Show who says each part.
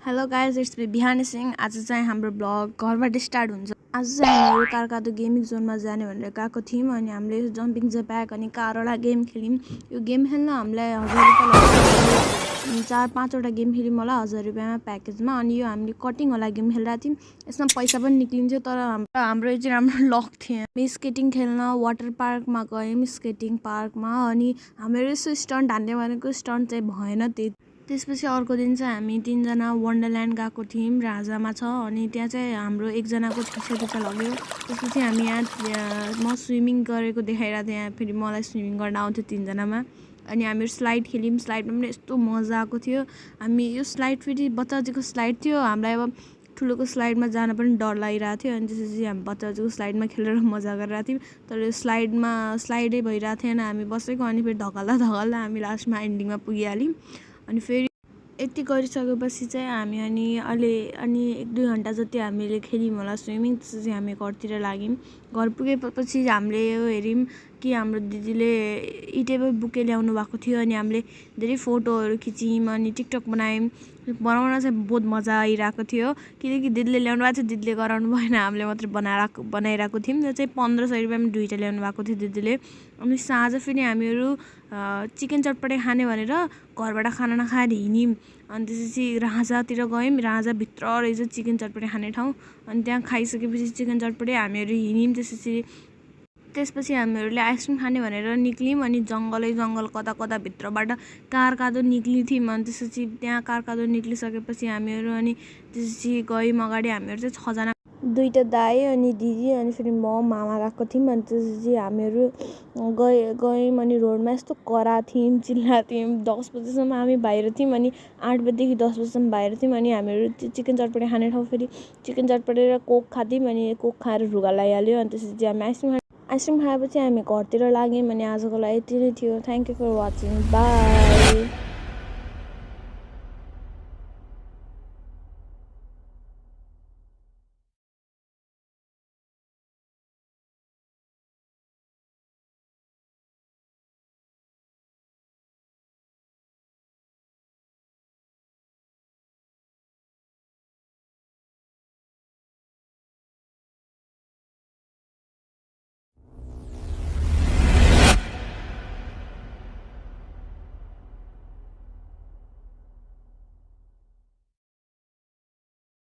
Speaker 1: Hello guys, it's me बिहानी सिंह। आज चाहिँ हाम्रो ब्लग घरबाट स्टार्ट हुन्छ। आज चाहिँ हामीहरू कारकादो गेमिङ जोनमा जाने भनेर गएको थियौँ अनि हामीले जम्पिङ ज्याक अनि कारवाला गेम खेल्यौँ। यो गेम खेल्न हामीलाई 1000 रुपियाँ 4-5वटा गेम खेल्यौँ होला 1000 रुपियाँमा प्याकेजमा। अनि यो हामीले कटिङवाला गेम खेलिरहेको थियौँ। यसमा पैसा पनि निक्लिन्थ्यो, तर हाम्रो चाहिँ राम्रो लक थियो। हामी स्केटिङ खेल्न वाटर पार्कमा गयौँ, स्केटिङ पार्कमा। अनि हामीहरू यसो स्टन्ट हान्ने भनेको स्टन्ट चाहिँ भएन। त्यसपछि अर्को दिन चाहिँ हामी 3 जना वन्डरल्यान्ड गएको थियौँ। राजामा छ अनि त्यहाँ चाहिँ हाम्रो एकजनाको 600 रुपियाँ लग्यो। त्यसपछि हामी यहाँ म स्विमिङ गरेको देखाइरहेको थिएँ। यहाँ फेरि मलाई स्विमिङ गर्न आउँथ्यो 3 जनामा। अनि हामीहरू स्लाइड खेल्यौँ। स्लाइडमा पनि यस्तो मजा आएको थियो। हामी यो स्लाइड फेरि बच्चाजीको स्लाइड थियो। हामीलाई अब ठुलोको स्लाइडमा जान पनि डर लागिरहेको थियो। अनि त्यसपछि हामी बच्चाजीको स्लाइडमा खेलेर मजा गरिरहेको थियौँ। तर यो स्लाइडै भइरहेको थिएन। हामी बसेको अनि फेरि धकाल्दा हामी लास्टमा एन्डिङमा पुगिहाल्यौँ। अनि फेरि यति गरिसकेपछि चाहिँ हामी अनि 1-2 घन्टा जति हामीले खेल्यौँ होला स्विमिङ। त्यसपछि हामी घरतिर लाग्यौँ। घर पुगेपछि हामीले यो हेऱ्यौँ कि हाम्रो दिदीले इटेबल बुके ल्याउनु भएको थियो। अनि हामीले धेरै फोटोहरू खिच्यौँ अनि टिकटक बनायौँ। बनाउन चाहिँ बहुत मजा आइरहेको थियो, किनकि दिदीले ल्याउनु भएको थियो, दिदीले गराउनु भएन, हामीले मात्रै बनाइरहेको थियौँ। यो चाहिँ 1500 रुपियाँमा 2टा ल्याउनु भएको थियो दिदीले। अनि साँझ फेरि हामीहरू चिकन चटपटे खाने भनेर घरबाट खाना नखाएर हिँड्यौँ। अनि त्यसपछि राजातिर गयौँ। राजाभित्र रहेछ चिकन चटपटे खाने ठाउँ। अनि त्यहाँ खाइसकेपछि चिकन चटपटे हामीहरू हिँड्यौँ। त्यसपछि हामीहरूले आइसक्रिम खाने भनेर निक्ल्यौँ। अनि जङ्गल कता भित्रबाट कारकादो निक्लिथ्यौँ। अनि त्यसपछि त्यहाँ कारकादो निक्लिसकेपछि हामीहरू अनि त्यसपछि गयौँ अगाडि। हामीहरू चाहिँ 6 जना, 2टा दाइ अनि दिदी अनि फेरि मामा गएको थियौँ। अनि त्यसपछि हामीहरू गयौँ अनि रोडमा यस्तो कराएको थियौँ, चिल्लाएको थियौँ। 10 बजीसम्म हामी बाहिर थियौँ। अनि 8 बजीदेखि 10 बजीसम्म बाहिर थियौँ। अनि हामीहरू चिकन चटपटे खाने ठाउँ फेरि चिकन चटपटे र कोक खाथ्यौँ। अनि कोक खाएर रुगा लगाइहाल्यो। अनि त्यसपछि हामी आइसक्रिम खाएपछि हामी घरतिर लाग्यौँ। अनि आजको लागि यति नै थियो। Thank you for watching. By.